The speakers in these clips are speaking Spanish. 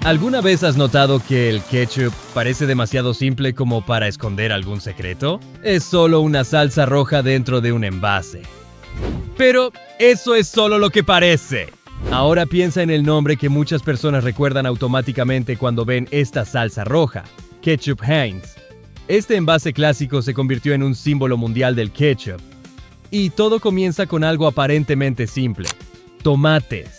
¿Alguna vez has notado que el ketchup parece demasiado simple como para esconder algún secreto? Es solo una salsa roja dentro de un envase. Pero eso es solo lo que parece. Ahora piensa en el nombre que muchas personas recuerdan automáticamente cuando ven esta salsa roja, Ketchup Heinz. Este envase clásico se convirtió en un símbolo mundial del ketchup. Y todo comienza con algo aparentemente simple: tomates.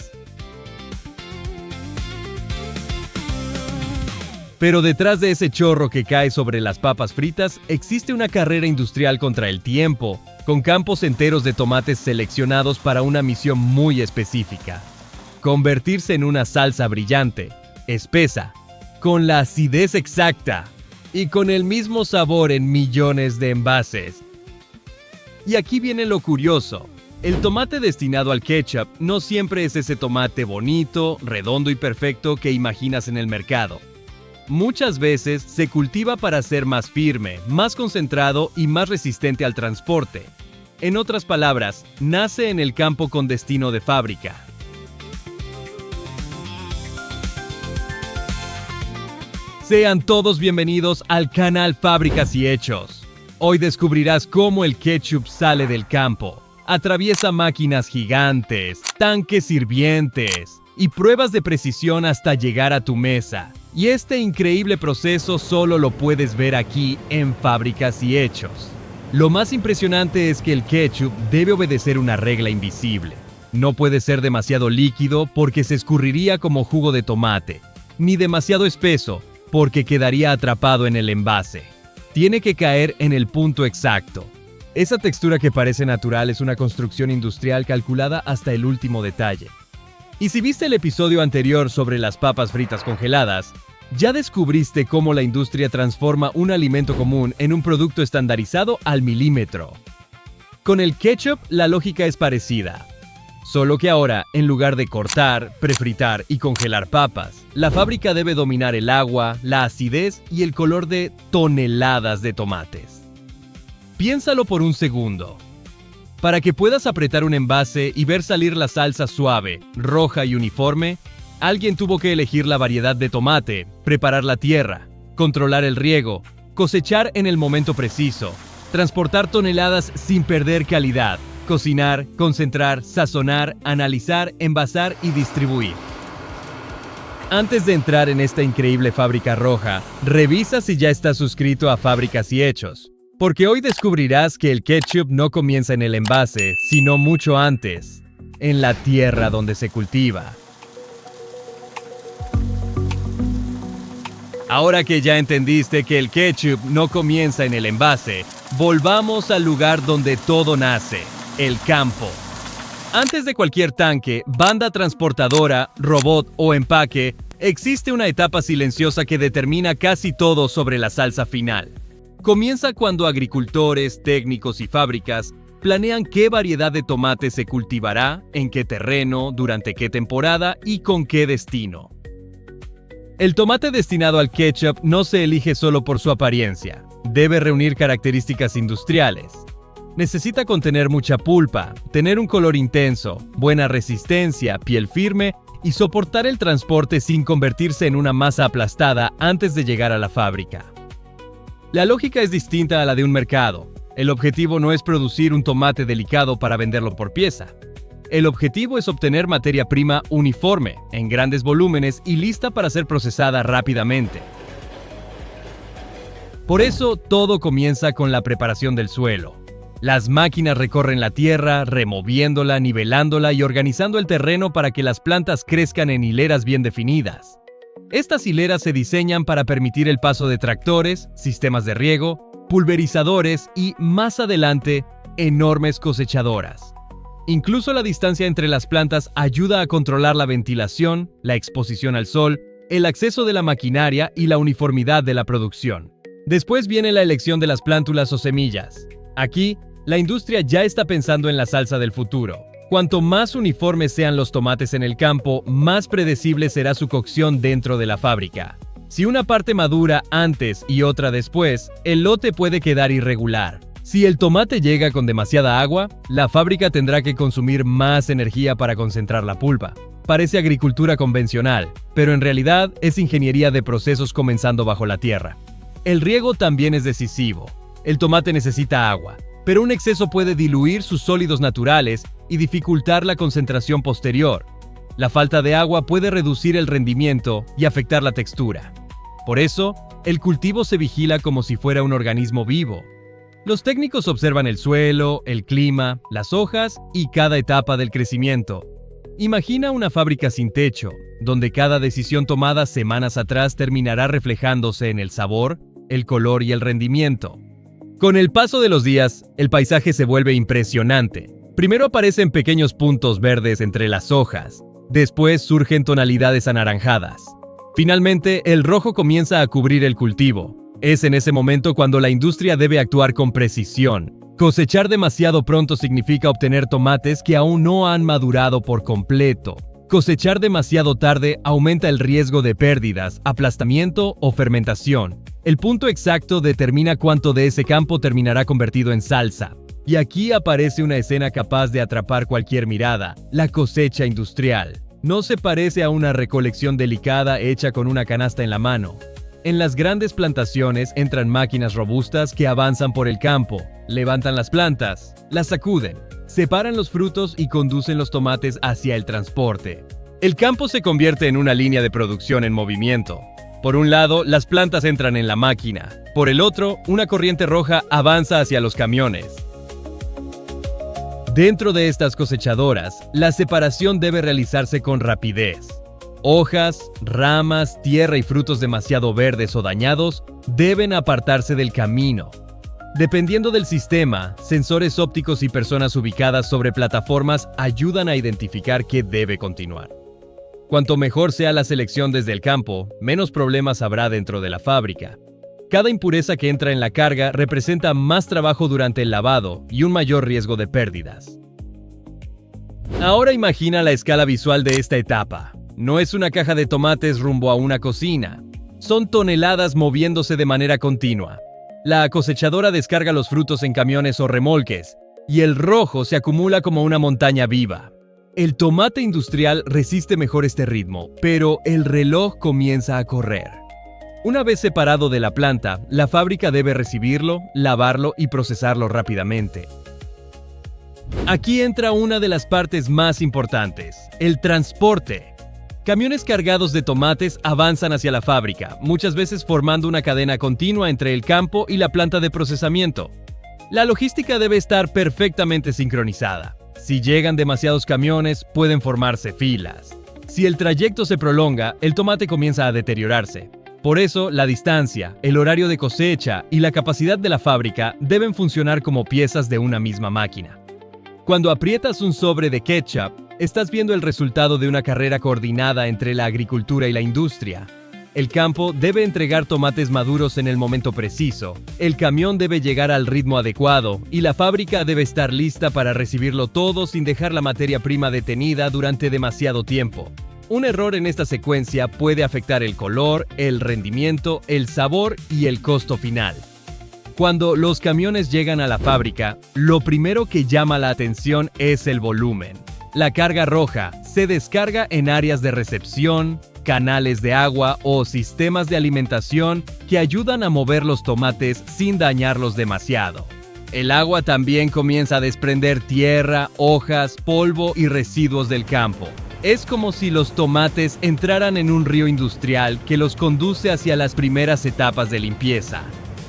Pero detrás de ese chorro que cae sobre las papas fritas, existe una carrera industrial contra el tiempo, con campos enteros de tomates seleccionados para una misión muy específica: convertirse en una salsa brillante, espesa, con la acidez exacta y con el mismo sabor en millones de envases. Y aquí viene lo curioso: el tomate destinado al ketchup no siempre es ese tomate bonito, redondo y perfecto que imaginas en el mercado. Muchas veces se cultiva para ser más firme, más concentrado y más resistente al transporte. En otras palabras, nace en el campo con destino de fábrica. Sean todos bienvenidos al canal Fábricas y Hechos. Hoy descubrirás cómo el ketchup sale del campo, atraviesa máquinas gigantes, tanques hirvientes y pruebas de precisión hasta llegar a tu mesa. Y este increíble proceso solo lo puedes ver aquí en Fábricas y Hechos. Lo más impresionante es que el ketchup debe obedecer una regla invisible. No puede ser demasiado líquido porque se escurriría como jugo de tomate, ni demasiado espeso porque quedaría atrapado en el envase. Tiene que caer en el punto exacto. Esa textura que parece natural es una construcción industrial calculada hasta el último detalle. Y si viste el episodio anterior sobre las papas fritas congeladas, ya descubriste cómo la industria transforma un alimento común en un producto estandarizado al milímetro. Con el ketchup la lógica es parecida, solo que ahora, en lugar de cortar, prefritar y congelar papas, la fábrica debe dominar el agua, la acidez y el color de toneladas de tomates. Piénsalo por un segundo. Para que puedas apretar un envase y ver salir la salsa suave, roja y uniforme, alguien tuvo que elegir la variedad de tomate, preparar la tierra, controlar el riego, cosechar en el momento preciso, transportar toneladas sin perder calidad, cocinar, concentrar, sazonar, analizar, envasar y distribuir. Antes de entrar en esta increíble fábrica roja, revisa si ya estás suscrito a Fábricas y Hechos. Porque hoy descubrirás que el ketchup no comienza en el envase, sino mucho antes, en la tierra donde se cultiva. Ahora que ya entendiste que el ketchup no comienza en el envase, volvamos al lugar donde todo nace, el campo. Antes de cualquier tanque, banda transportadora, robot o empaque, existe una etapa silenciosa que determina casi todo sobre la salsa final. Comienza cuando agricultores, técnicos y fábricas planean qué variedad de tomate se cultivará, en qué terreno, durante qué temporada y con qué destino. El tomate destinado al ketchup no se elige solo por su apariencia. Debe reunir características industriales. Necesita contener mucha pulpa, tener un color intenso, buena resistencia, piel firme y soportar el transporte sin convertirse en una masa aplastada antes de llegar a la fábrica. La lógica es distinta a la de un mercado. El objetivo no es producir un tomate delicado para venderlo por pieza. El objetivo es obtener materia prima uniforme, en grandes volúmenes y lista para ser procesada rápidamente. Por eso, todo comienza con la preparación del suelo. Las máquinas recorren la tierra, removiéndola, nivelándola y organizando el terreno para que las plantas crezcan en hileras bien definidas. Estas hileras se diseñan para permitir el paso de tractores, sistemas de riego, pulverizadores y, más adelante, enormes cosechadoras. Incluso la distancia entre las plantas ayuda a controlar la ventilación, la exposición al sol, el acceso de la maquinaria y la uniformidad de la producción. Después viene la elección de las plántulas o semillas. Aquí, la industria ya está pensando en la salsa del futuro. Cuanto más uniformes sean los tomates en el campo, más predecible será su cocción dentro de la fábrica. Si una parte madura antes y otra después, el lote puede quedar irregular. Si el tomate llega con demasiada agua, la fábrica tendrá que consumir más energía para concentrar la pulpa. parece agricultura convencional, pero en realidad es ingeniería de procesos comenzando bajo la tierra. El riego también es decisivo. El tomate necesita agua, pero un exceso puede diluir sus sólidos naturales y dificultar la concentración posterior. La falta de agua puede reducir el rendimiento y afectar la textura. Por eso, el cultivo se vigila como si fuera un organismo vivo. Los técnicos observan el suelo, el clima, las hojas y cada etapa del crecimiento. Imagina una fábrica sin techo, donde cada decisión tomada semanas atrás terminará reflejándose en el sabor, el color y el rendimiento. Con el paso de los días, el paisaje se vuelve impresionante. Primero aparecen pequeños puntos verdes entre las hojas, después surgen tonalidades anaranjadas. Finalmente, el rojo comienza a cubrir el cultivo. Es en ese momento cuando la industria debe actuar con precisión. Cosechar demasiado pronto significa obtener tomates que aún no han madurado por completo. Cosechar demasiado tarde aumenta el riesgo de pérdidas, aplastamiento o fermentación. El punto exacto determina cuánto de ese campo terminará convertido en salsa. Y aquí aparece una escena capaz de atrapar cualquier mirada: la cosecha industrial. No se parece a una recolección delicada hecha con una canasta en la mano. En las grandes plantaciones entran máquinas robustas que avanzan por el campo, levantan las plantas, las sacuden, separan los frutos y conducen los tomates hacia el transporte. El campo se convierte en una línea de producción en movimiento. Por un lado, las plantas entran en la máquina. Por el otro, una corriente roja avanza hacia los camiones. Dentro de estas cosechadoras, la separación debe realizarse con rapidez. Hojas, ramas, tierra y frutos demasiado verdes o dañados deben apartarse del camino. Dependiendo del sistema, sensores ópticos y personas ubicadas sobre plataformas ayudan a identificar qué debe continuar. Cuanto mejor sea la selección desde el campo, menos problemas habrá dentro de la fábrica. Cada impureza que entra en la carga representa más trabajo durante el lavado y un mayor riesgo de pérdidas. Ahora imagina la escala visual de esta etapa. No es una caja de tomates rumbo a una cocina. Son toneladas moviéndose de manera continua. La cosechadora descarga los frutos en camiones o remolques, y el rojo se acumula como una montaña viva. El tomate industrial resiste mejor este ritmo, pero el reloj comienza a correr. Una vez separado de la planta, la fábrica debe recibirlo, lavarlo y procesarlo rápidamente. Aquí entra una de las partes más importantes: el transporte. Camiones cargados de tomates avanzan hacia la fábrica, muchas veces formando una cadena continua entre el campo y la planta de procesamiento. La logística debe estar perfectamente sincronizada. Si llegan demasiados camiones, pueden formarse filas. Si el trayecto se prolonga, el tomate comienza a deteriorarse. Por eso, la distancia, el horario de cosecha y la capacidad de la fábrica deben funcionar como piezas de una misma máquina. Cuando aprietas un sobre de ketchup, estás viendo el resultado de una carrera coordinada entre la agricultura y la industria. El campo debe entregar tomates maduros en el momento preciso, el camión debe llegar al ritmo adecuado y la fábrica debe estar lista para recibirlo todo sin dejar la materia prima detenida durante demasiado tiempo. Un error en esta secuencia puede afectar el color, el rendimiento, el sabor y el costo final. Cuando los camiones llegan a la fábrica, lo primero que llama la atención es el volumen. La carga roja se descarga en áreas de recepción, canales de agua o sistemas de alimentación que ayudan a mover los tomates sin dañarlos demasiado. El agua también comienza a desprender tierra, hojas, polvo y residuos del campo. Es como si los tomates entraran en un río industrial que los conduce hacia las primeras etapas de limpieza.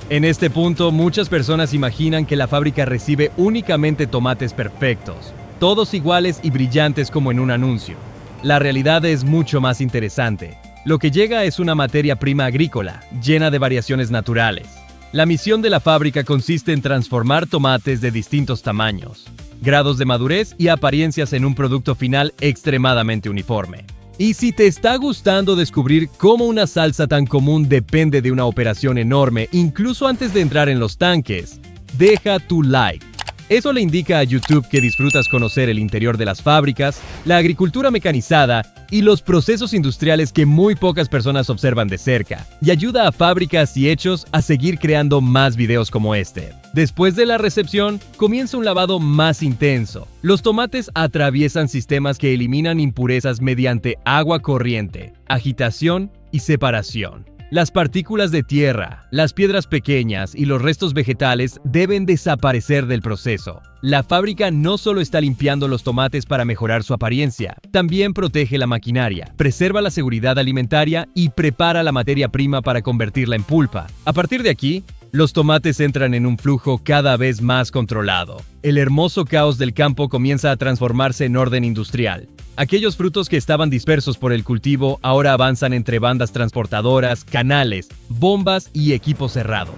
En este punto, muchas personas imaginan que la fábrica recibe únicamente tomates perfectos, todos iguales y brillantes como en un anuncio. La realidad es mucho más interesante. Lo que llega es una materia prima agrícola, llena de variaciones naturales. La misión de la fábrica consiste en transformar tomates de distintos tamaños, grados de madurez y apariencias en un producto final extremadamente uniforme. Y si te está gustando descubrir cómo una salsa tan común depende de una operación enorme, incluso antes de entrar en los tanques, deja tu like. Eso le indica a YouTube que disfrutas conocer el interior de las fábricas, la agricultura mecanizada y los procesos industriales que muy pocas personas observan de cerca, y ayuda a Fábricas y Hechos a seguir creando más videos como este. Después de la recepción, comienza un lavado más intenso. Los tomates atraviesan sistemas que eliminan impurezas mediante agua corriente, agitación y separación. Las partículas de tierra, las piedras pequeñas y los restos vegetales deben desaparecer del proceso. La fábrica no solo está limpiando los tomates para mejorar su apariencia, también protege la maquinaria, preserva la seguridad alimentaria y prepara la materia prima para convertirla en pulpa. A partir de aquí, los tomates entran en un flujo cada vez más controlado. El hermoso caos del campo comienza a transformarse en orden industrial. Aquellos frutos que estaban dispersos por el cultivo ahora avanzan entre bandas transportadoras, canales, bombas y equipos cerrados.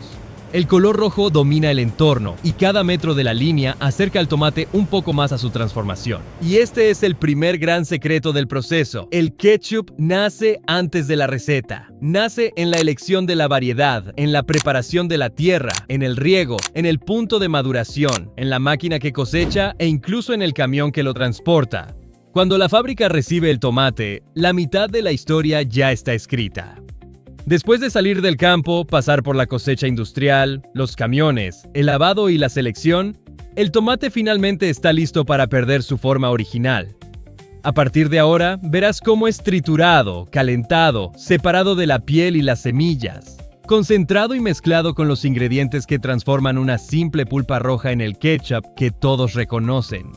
El color rojo domina el entorno y cada metro de la línea acerca al tomate un poco más a su transformación. Y este es el primer gran secreto del proceso. El ketchup nace antes de la receta. Nace en la elección de la variedad, en la preparación de la tierra, en el riego, en el punto de maduración, en la máquina que cosecha e incluso en el camión que lo transporta. Cuando la fábrica recibe el tomate, la mitad de la historia ya está escrita. Después de salir del campo, pasar por la cosecha industrial, los camiones, el lavado y la selección, el tomate finalmente está listo para perder su forma original. A partir de ahora, verás cómo es triturado, calentado, separado de la piel y las semillas, concentrado y mezclado con los ingredientes que transforman una simple pulpa roja en el ketchup que todos reconocen.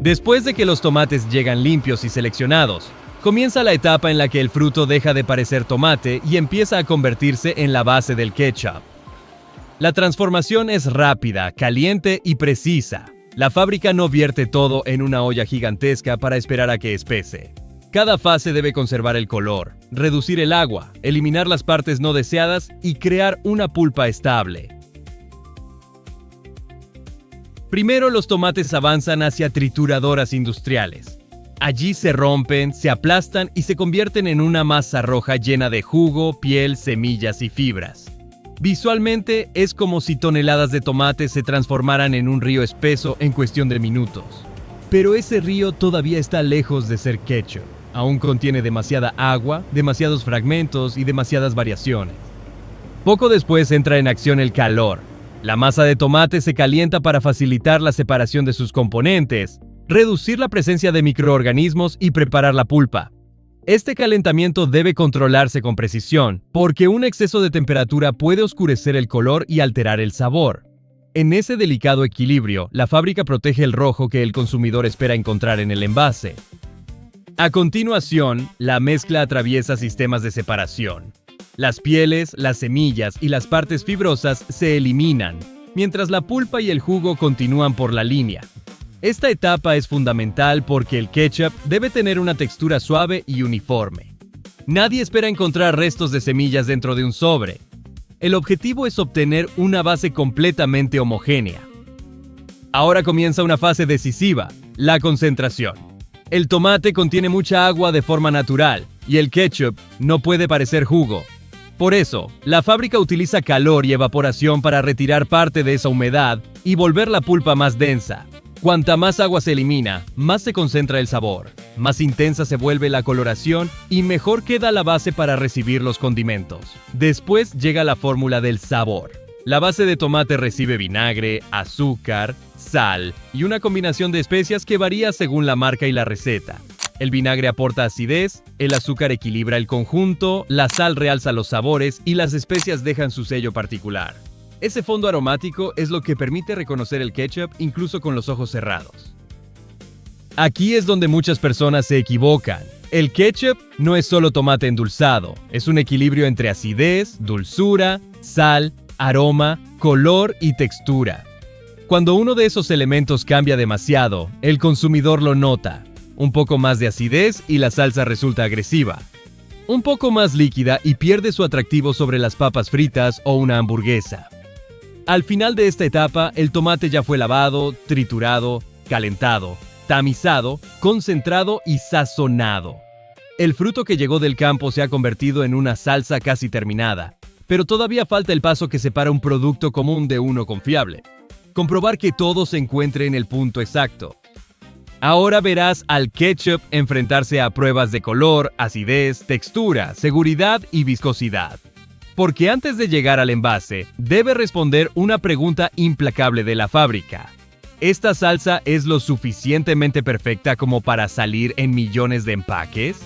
Después de que los tomates llegan limpios y seleccionados, comienza la etapa en la que el fruto deja de parecer tomate y empieza a convertirse en la base del ketchup. La transformación es rápida, caliente y precisa. La fábrica no vierte todo en una olla gigantesca para esperar a que espese. Cada fase debe conservar el color, reducir el agua, eliminar las partes no deseadas y crear una pulpa estable. Primero, los tomates avanzan hacia trituradoras industriales. Allí se rompen, se aplastan y se convierten en una masa roja llena de jugo, piel, semillas y fibras. Visualmente, es como si toneladas de tomates se transformaran en un río espeso en cuestión de minutos. Pero ese río todavía está lejos de ser ketchup. Aún contiene demasiada agua, demasiados fragmentos y demasiadas variaciones. Poco después entra en acción el calor. La masa de tomate se calienta para facilitar la separación de sus componentes, reducir la presencia de microorganismos y preparar la pulpa. Este calentamiento debe controlarse con precisión, porque un exceso de temperatura puede oscurecer el color y alterar el sabor. En ese delicado equilibrio, la fábrica protege el rojo que el consumidor espera encontrar en el envase. A continuación, la mezcla atraviesa sistemas de separación. Las pieles, las semillas y las partes fibrosas se eliminan, mientras la pulpa y el jugo continúan por la línea. Esta etapa es fundamental porque el ketchup debe tener una textura suave y uniforme. Nadie espera encontrar restos de semillas dentro de un sobre. El objetivo es obtener una base completamente homogénea. Ahora comienza una fase decisiva, la concentración. El tomate contiene mucha agua de forma natural y el ketchup no puede parecer jugo. Por eso, la fábrica utiliza calor y evaporación para retirar parte de esa humedad y volver la pulpa más densa. Cuanta más agua se elimina, más se concentra el sabor, más intensa se vuelve la coloración y mejor queda la base para recibir los condimentos. Después llega la fórmula del sabor. La base de tomate recibe vinagre, azúcar, sal y una combinación de especias que varía según la marca y la receta. El vinagre aporta acidez, el azúcar equilibra el conjunto, la sal realza los sabores y las especias dejan su sello particular. Ese fondo aromático es lo que permite reconocer el ketchup incluso con los ojos cerrados. Aquí es donde muchas personas se equivocan. El ketchup no es solo tomate endulzado, es un equilibrio entre acidez, dulzura, sal, aroma, color y textura. Cuando uno de esos elementos cambia demasiado, el consumidor lo nota. Un poco más de acidez y la salsa resulta agresiva. Un poco más líquida y pierde su atractivo sobre las papas fritas o una hamburguesa. Al final de esta etapa, el tomate ya fue lavado, triturado, calentado, tamizado, concentrado y sazonado. El fruto que llegó del campo se ha convertido en una salsa casi terminada, pero todavía falta el paso que separa un producto común de uno confiable. Comprobar que todo se encuentre en el punto exacto. Ahora verás al ketchup enfrentarse a pruebas de color, acidez, textura, seguridad y viscosidad. Porque antes de llegar al envase, debe responder una pregunta implacable de la fábrica. ¿Esta salsa es lo suficientemente perfecta como para salir en millones de empaques?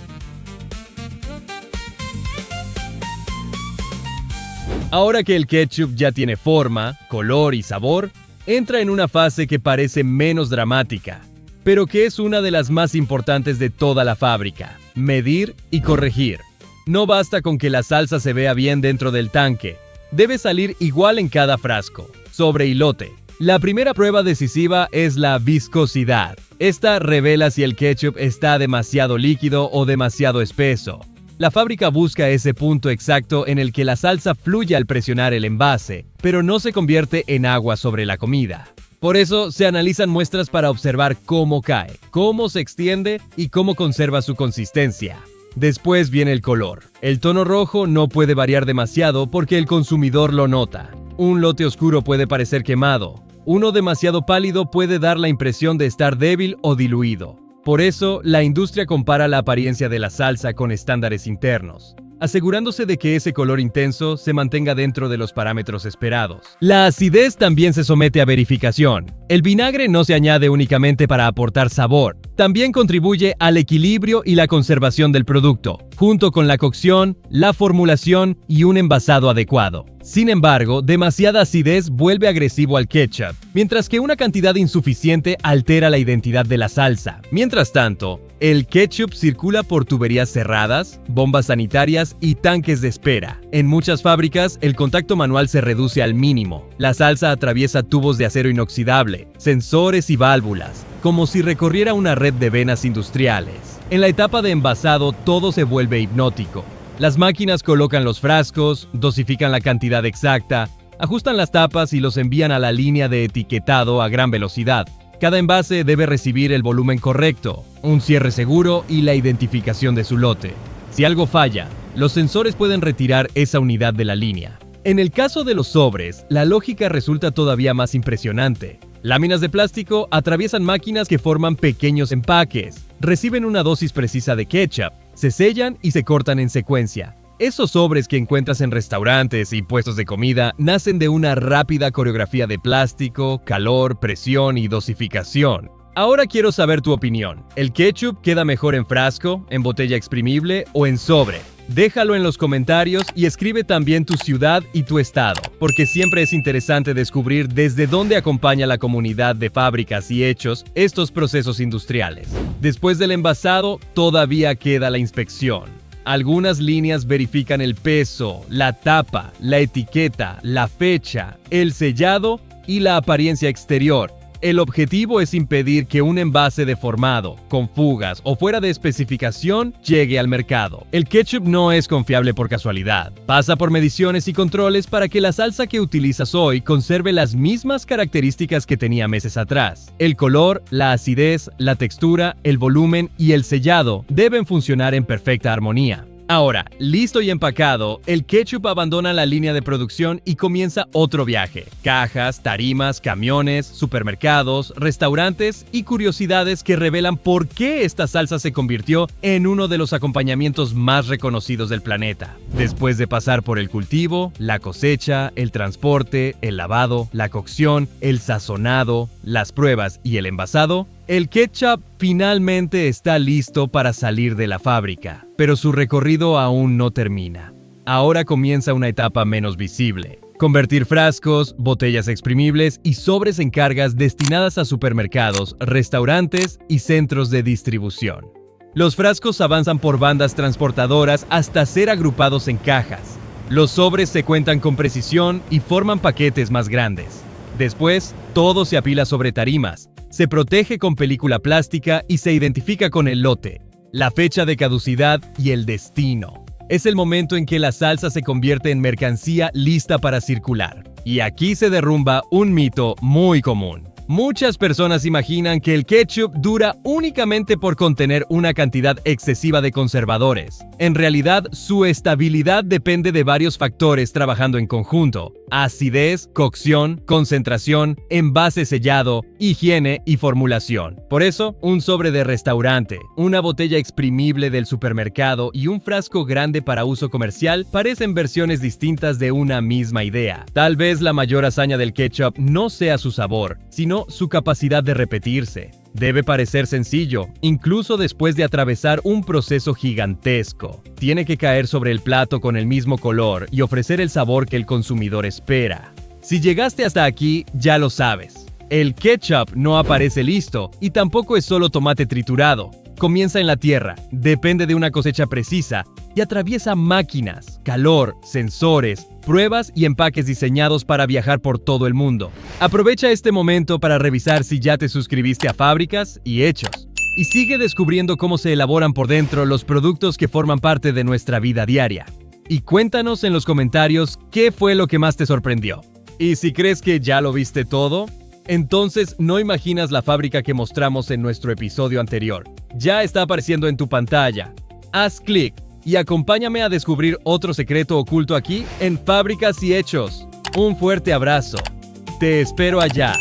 Ahora que el ketchup ya tiene forma, color y sabor, entra en una fase que parece menos dramática, pero que es una de las más importantes de toda la fábrica: medir y corregir. No basta con que la salsa se vea bien dentro del tanque, debe salir igual en cada frasco, sobre y lote. La primera prueba decisiva es la viscosidad. Esta revela si el ketchup está demasiado líquido o demasiado espeso. La fábrica busca ese punto exacto en el que la salsa fluye al presionar el envase, pero no se convierte en agua sobre la comida. Por eso se analizan muestras para observar cómo cae, cómo se extiende y cómo conserva su consistencia. Después viene el color. El tono rojo no puede variar demasiado porque el consumidor lo nota. Un lote oscuro puede parecer quemado. Uno demasiado pálido puede dar la impresión de estar débil o diluido. Por eso, la industria compara la apariencia de la salsa con estándares internos, asegurándose de que ese color intenso se mantenga dentro de los parámetros esperados. La acidez también se somete a verificación. El vinagre no se añade únicamente para aportar sabor, también contribuye al equilibrio y la conservación del producto, junto con la cocción, la formulación y un envasado adecuado. Sin embargo, demasiada acidez vuelve agresivo al ketchup, mientras que una cantidad insuficiente altera la identidad de la salsa. Mientras tanto, el ketchup circula por tuberías cerradas, bombas sanitarias y tanques de espera. En muchas fábricas, el contacto manual se reduce al mínimo. La salsa atraviesa tubos de acero inoxidable, sensores y válvulas, como si recorriera una red de venas industriales. En la etapa de envasado, todo se vuelve hipnótico. Las máquinas colocan los frascos, dosifican la cantidad exacta, ajustan las tapas y los envían a la línea de etiquetado a gran velocidad. Cada envase debe recibir el volumen correcto, un cierre seguro y la identificación de su lote. Si algo falla, los sensores pueden retirar esa unidad de la línea. En el caso de los sobres, la lógica resulta todavía más impresionante. Láminas de plástico atraviesan máquinas que forman pequeños empaques, reciben una dosis precisa de ketchup, se sellan y se cortan en secuencia. Esos sobres que encuentras en restaurantes y puestos de comida nacen de una rápida coreografía de plástico, calor, presión y dosificación. Ahora quiero saber tu opinión. ¿El ketchup queda mejor en frasco, en botella exprimible o en sobre? Déjalo en los comentarios y escribe también tu ciudad y tu estado, porque siempre es interesante descubrir desde dónde acompaña la comunidad de fábricas y hechos estos procesos industriales. Después del envasado, todavía queda la inspección. Algunas líneas verifican el peso, la tapa, la etiqueta, la fecha, el sellado y la apariencia exterior. El objetivo es impedir que un envase deformado, con fugas o fuera de especificación llegue al mercado. El ketchup no es confiable por casualidad. Pasa por mediciones y controles para que la salsa que utilizas hoy conserve las mismas características que tenía meses atrás. El color, la acidez, la textura, el volumen y el sellado deben funcionar en perfecta armonía. Ahora, listo y empacado, el ketchup abandona la línea de producción y comienza otro viaje. Cajas, tarimas, camiones, supermercados, restaurantes y curiosidades que revelan por qué esta salsa se convirtió en uno de los acompañamientos más reconocidos del planeta. Después de pasar por el cultivo, la cosecha, el transporte, el lavado, la cocción, el sazonado, las pruebas y el envasado, el ketchup finalmente está listo para salir de la fábrica, pero su recorrido aún no termina. Ahora comienza una etapa menos visible: convertir frascos, botellas exprimibles y sobres en cargas destinadas a supermercados, restaurantes y centros de distribución. Los frascos avanzan por bandas transportadoras hasta ser agrupados en cajas. Los sobres se cuentan con precisión y forman paquetes más grandes. Después, todo se apila sobre tarimas, se protege con película plástica y se identifica con el lote, la fecha de caducidad y el destino. Es el momento en que la salsa se convierte en mercancía lista para circular. Y aquí se derrumba un mito muy común. Muchas personas imaginan que el ketchup dura únicamente por contener una cantidad excesiva de conservadores. En realidad, su estabilidad depende de varios factores trabajando en conjunto: acidez, cocción, concentración, envase sellado, higiene y formulación. Por eso, un sobre de restaurante, una botella exprimible del supermercado y un frasco grande para uso comercial parecen versiones distintas de una misma idea. Tal vez la mayor hazaña del ketchup no sea su sabor, sino su capacidad de repetirse. Debe parecer sencillo, incluso después de atravesar un proceso gigantesco. Tiene que caer sobre el plato con el mismo color y ofrecer el sabor que el consumidor espera. Si llegaste hasta aquí, ya lo sabes. El ketchup no aparece listo y tampoco es solo tomate triturado. Comienza en la tierra, depende de una cosecha precisa y atraviesa máquinas, calor, sensores, pruebas y empaques diseñados para viajar por todo el mundo. Aprovecha este momento para revisar si ya te suscribiste a Fábricas y Hechos. Y sigue descubriendo cómo se elaboran por dentro los productos que forman parte de nuestra vida diaria. Y cuéntanos en los comentarios qué fue lo que más te sorprendió. Y si crees que ya lo viste todo, entonces no imaginas la fábrica que mostramos en nuestro episodio anterior. Ya está apareciendo en tu pantalla. Haz clic y acompáñame a descubrir otro secreto oculto aquí en Fábricas y Hechos. Un fuerte abrazo. Te espero allá.